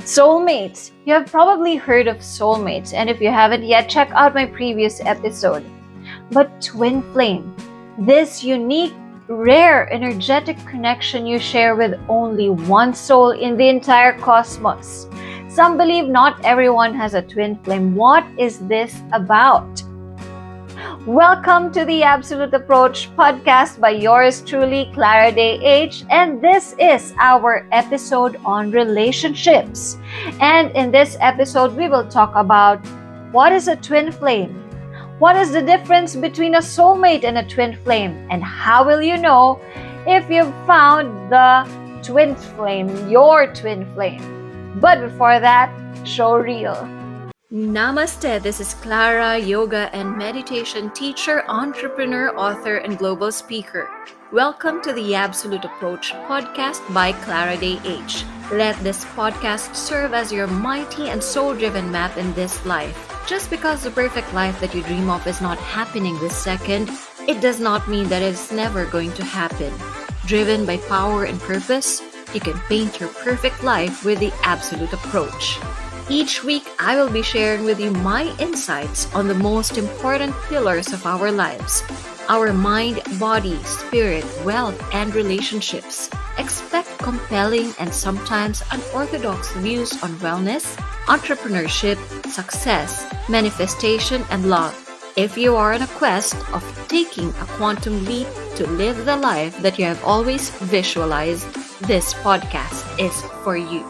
Soulmates. You have probably heard of soulmates, and if you haven't yet, check out my previous episode. But twin flame, this unique, rare, energetic connection you share with only one soul in the entire cosmos. Some believe not everyone has a twin flame. What is this about? Welcome to the Absolute Approach podcast by yours truly, Clara Day H, and this is our episode on relationships. And in this episode, we will talk about what is a twin flame, what is the difference between a soulmate and a twin flame, and how will you know if you've found the twin flame, your twin flame. But before that, show reel. Namaste, this is Clara, yoga and meditation teacher, entrepreneur, author, and global speaker. Welcome to the Absolute Approach podcast by Clara Day H. Let this podcast serve as your mighty and soul-driven map in this life. Just because the perfect life that you dream of is not happening this second, it does not mean that it's never going to happen. Driven by power and purpose, you can paint your perfect life with the Absolute Approach. Each week, I will be sharing with you my insights on the most important pillars of our lives: our mind, body, spirit, wealth, and relationships. Expect compelling and sometimes unorthodox views on wellness, entrepreneurship, success, manifestation, and love. If you are on a quest of taking a quantum leap to live the life that you have always visualized, this podcast is for you.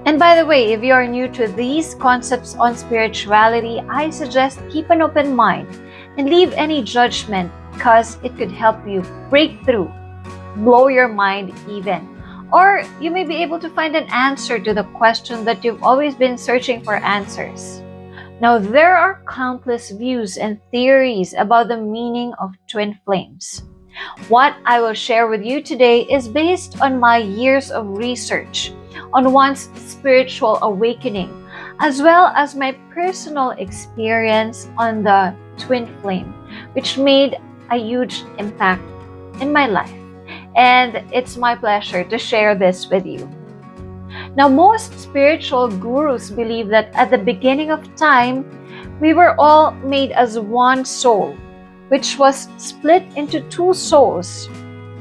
And by the way, if you are new to these concepts on spirituality, I suggest keep an open mind and leave any judgment because it could help you break through, blow your mind even. Or you may be able to find an answer to the question that you've always been searching for answers. Now, there are countless views and theories about the meaning of twin flames. What I will share with you today is based on my years of research on one's spiritual awakening, as well as my personal experience on the twin flame, which made a huge impact in my life. And it's my pleasure to share this with you. Now, most spiritual gurus believe that at the beginning of time, we were all made as one soul, which was split into two souls,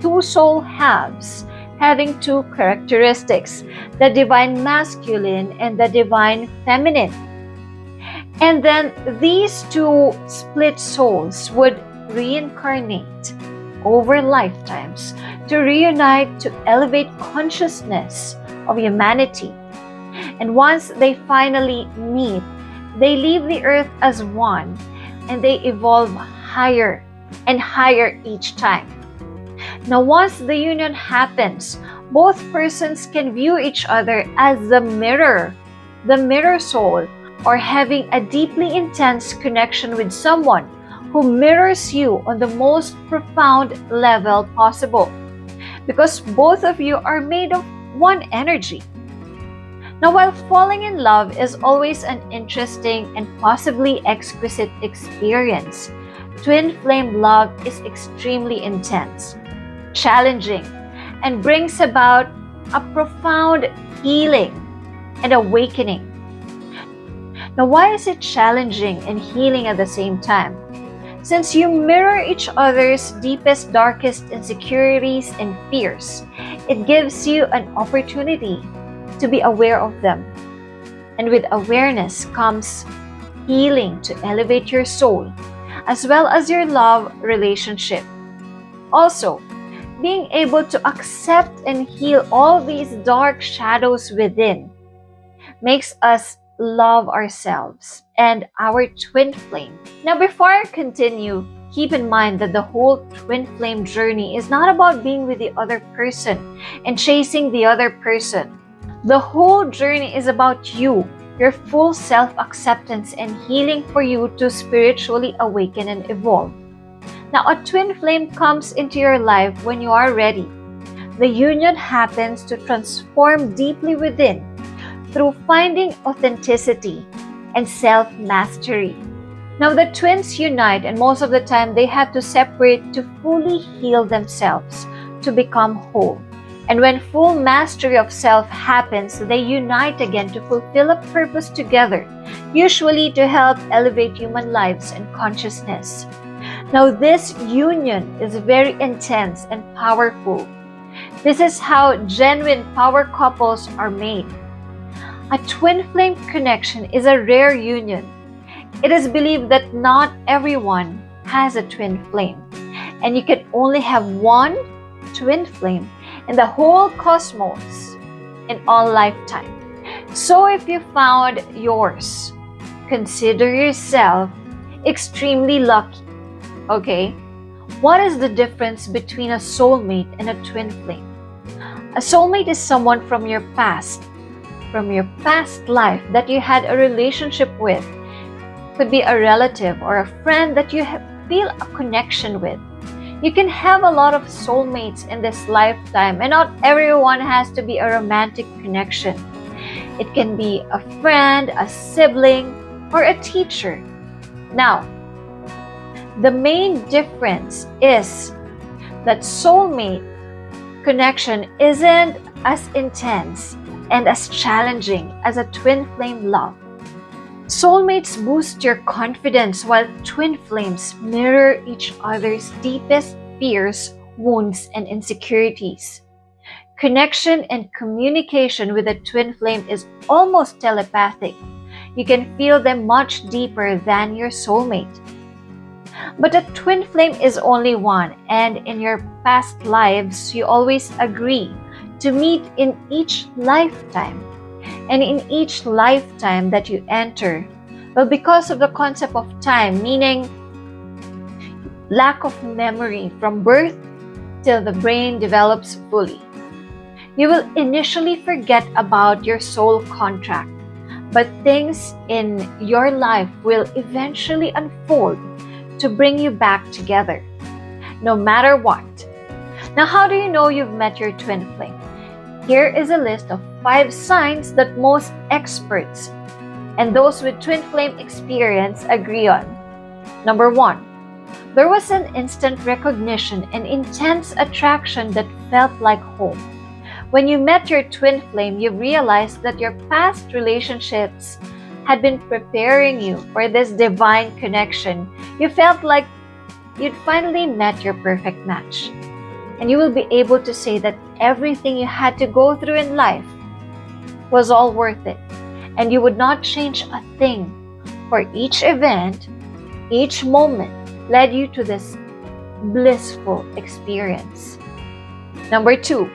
two soul halves, having two characteristics, the divine masculine and the divine feminine. And then these two split souls would reincarnate over lifetimes to reunite to elevate consciousness of humanity. And once they finally meet, they leave the earth as one and they evolve higher and higher each time. Now, once the union happens, both persons can view each other as the mirror soul, or having a deeply intense connection with someone who mirrors you on the most profound level possible, because both of you are made of one energy. Now, while falling in love is always an interesting and possibly exquisite experience, twin flame love is extremely intense, challenging, and brings about a profound healing and awakening. Now, why is it challenging and healing at the same time? Since you mirror each other's deepest, darkest insecurities and fears, it gives you an opportunity to be aware of them. And with awareness comes healing to elevate your soul, as well as your love relationship. Also, being able to accept and heal all these dark shadows within makes us love ourselves and our twin flame. Now, before I continue, keep in mind that the whole twin flame journey is not about being with the other person and chasing the other person. The whole journey is about you, your full self-acceptance and healing for you to spiritually awaken and evolve. Now, a twin flame comes into your life when you are ready. The union happens to transform deeply within through finding authenticity and self-mastery. Now, the twins unite, and most of the time they have to separate to fully heal themselves, to become whole. And when full mastery of self happens, they unite again to fulfill a purpose together, usually to help elevate human lives and consciousness. Now, this union is very intense and powerful. This is how genuine power couples are made. A twin flame connection is a rare union. It is believed that not everyone has a twin flame, and you can only have one twin flame in the whole cosmos in all lifetime. So if you found yours, consider yourself extremely lucky. Okay? What is the difference between a soulmate and a twin flame? A soulmate is someone from your past life that you had a relationship with. Could be a relative or a friend that you feel a connection with. You can have a lot of soulmates in this lifetime, and not everyone has to be a romantic connection. It can be a friend, a sibling, or a teacher. Now, the main difference is that soulmate connection isn't as intense and as challenging as a twin flame love. Soulmates boost your confidence while twin flames mirror each other's deepest fears, wounds, and insecurities. Connection and communication with a twin flame is almost telepathic. You can feel them much deeper than your soulmate. But a twin flame is only one, and in your past lives, you always agree to meet in each lifetime. And in each lifetime that you enter, well, because of the concept of time, meaning lack of memory from birth till the brain develops fully, you will initially forget about your soul contract, but things in your life will eventually unfold to bring you back together, no matter what. Now, how do you know you've met your twin flame? Here is a list of 5 signs that most experts and those with twin flame experience agree on. Number 1, there was an instant recognition and intense attraction that felt like home. When you met your twin flame, you realized that your past relationships had been preparing you for this divine connection. You felt like you'd finally met your perfect match. And you will be able to say that everything you had to go through in life was all worth it. And you would not change a thing, for each event, each moment led you to this blissful experience. Number 2,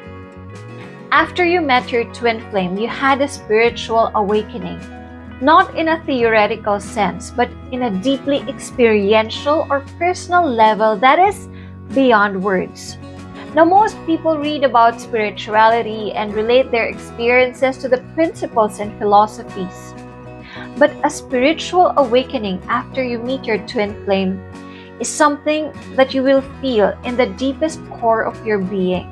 after you met your twin flame, you had a spiritual awakening. Not in a theoretical sense, but in a deeply experiential or personal level that is beyond words. Now, most people read about spirituality and relate their experiences to the principles and philosophies. But a spiritual awakening after you meet your twin flame is something that you will feel in the deepest core of your being.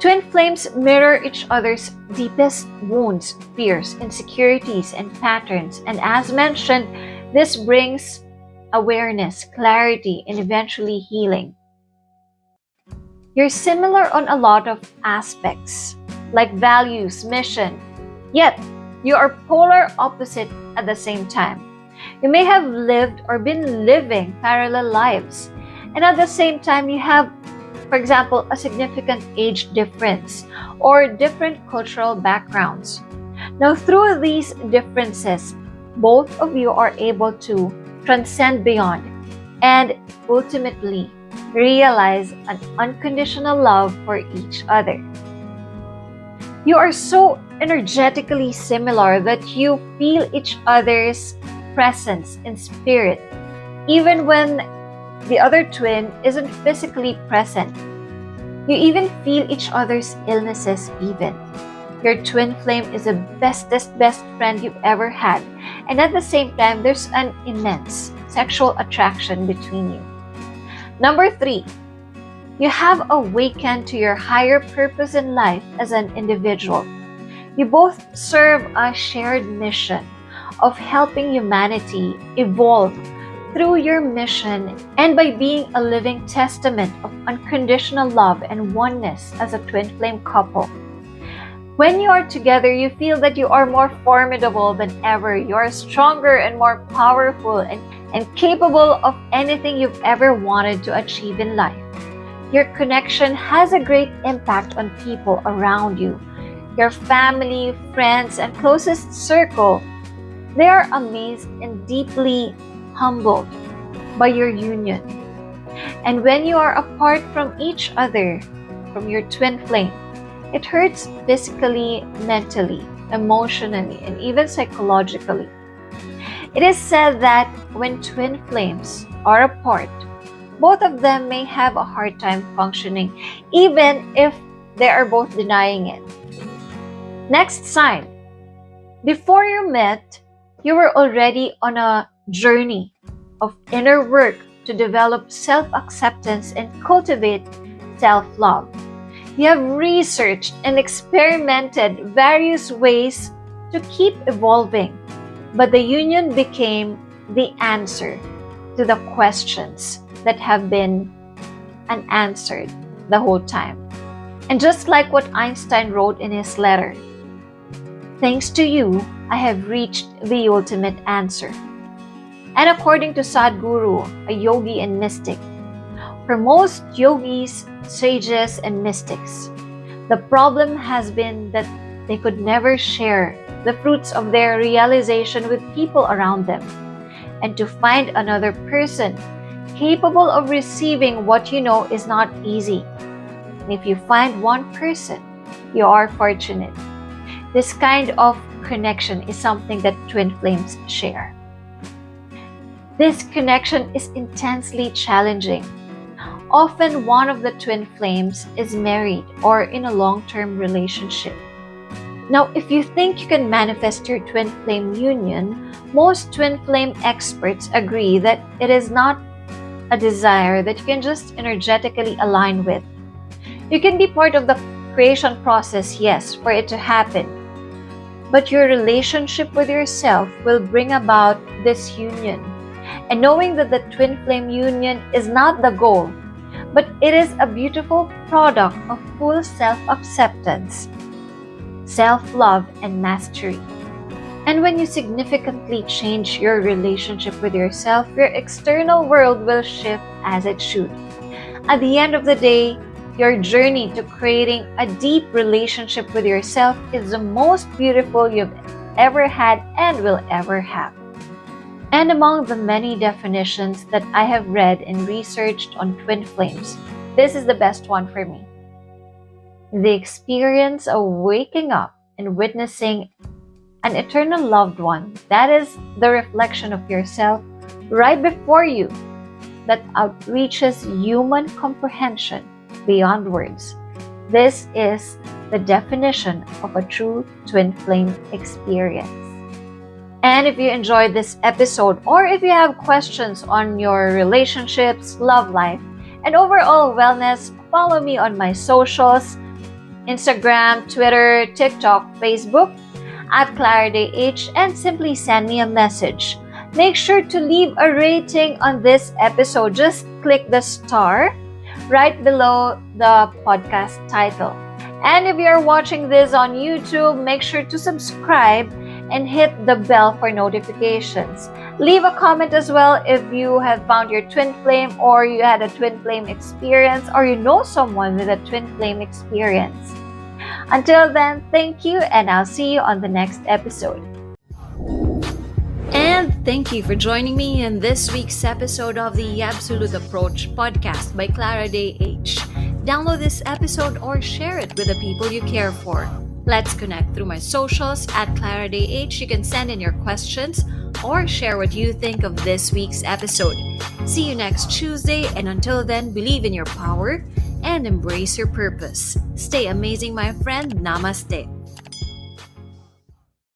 Twin flames mirror each other's deepest wounds, fears, insecurities, and patterns. And as mentioned, this brings awareness, clarity, and eventually healing. You're similar on a lot of aspects, like values, mission, yet you are polar opposite at the same time. You may have lived or been living parallel lives, and at the same time you have, for example, a significant age difference or different cultural backgrounds. Now, through these differences, both of you are able to transcend beyond and ultimately realize an unconditional love for each other. You are so energetically similar that you feel each other's presence in spirit, even when the other twin isn't physically present. You even feel each other's illnesses even. Your twin flame is the bestest best friend you've ever had, and at the same time, there's an immense sexual attraction between you. Number 3, you have awakened to your higher purpose in life as an individual. You both serve a shared mission of helping humanity evolve through your mission and by being a living testament of unconditional love and oneness as a twin flame couple. When you are together, you feel that you are more formidable than ever. You are stronger and more powerful and capable of anything you've ever wanted to achieve in life. Your connection has a great impact on people around you. Your family, friends, and closest circle, they are amazed and deeply humbled by your union. And when you are apart from each other, from your twin flame, it hurts physically, mentally, emotionally, and even psychologically. It is said that when twin flames are apart, both of them may have a hard time functioning, even if they are both denying it. Next sign. Before you met, you were already on a journey of inner work to develop self-acceptance and cultivate self-love. You have researched and experimented various ways to keep evolving, but the union became the answer to the questions that have been unanswered the whole time. And just like what Einstein wrote in his letter, thanks to you, I have reached the ultimate answer. And according to Sadhguru, a yogi and mystic, for most yogis, sages, and mystics, the problem has been that they could never share the fruits of their realization with people around them. And to find another person capable of receiving what you know is not easy. And if you find one person, you are fortunate. This kind of connection is something that twin flames share. This connection is intensely challenging. Often one of the twin flames is married or in a long-term relationship. Now, if you think you can manifest your twin flame union, most twin flame experts agree that it is not a desire that you can just energetically align with. You can be part of the creation process, yes, for it to happen. But your relationship with yourself will bring about this union. And knowing that the twin flame union is not the goal, but it is a beautiful product of full self-acceptance, self-love, and mastery. And when you significantly change your relationship with yourself, your external world will shift as it should. At the end of the day, your journey to creating a deep relationship with yourself is the most beautiful you've ever had and will ever have. And among the many definitions that I have read and researched on twin flames, this is the best one for me. The experience of waking up and witnessing an eternal loved one that is the reflection of yourself right before you, that outreaches human comprehension beyond words. This is the definition of a true twin flame experience. And if you enjoyed this episode, or if you have questions on your relationships, love life, and overall wellness, follow me on my socials, Instagram, Twitter, TikTok, Facebook, at Clara Day H, and simply send me a message. Make sure to leave a rating on this episode. Just click the star right below the podcast title. And if you're watching this on YouTube, make sure to subscribe and hit the bell for notifications. Leave a comment as well if you have found your twin flame, or you had a twin flame experience, or you know someone with a twin flame experience. Until then, thank you, and I'll see you on the next episode. And thank you for joining me in this week's episode of the Absolute Approach podcast by Clara Day H. Download this episode or share it with the people you care for. Let's connect through my socials at Clara Day H. You can send in your questions or share what you think of this week's episode. See you next Tuesday, and until then, believe in your power and embrace your purpose. Stay amazing, my friend. Namaste.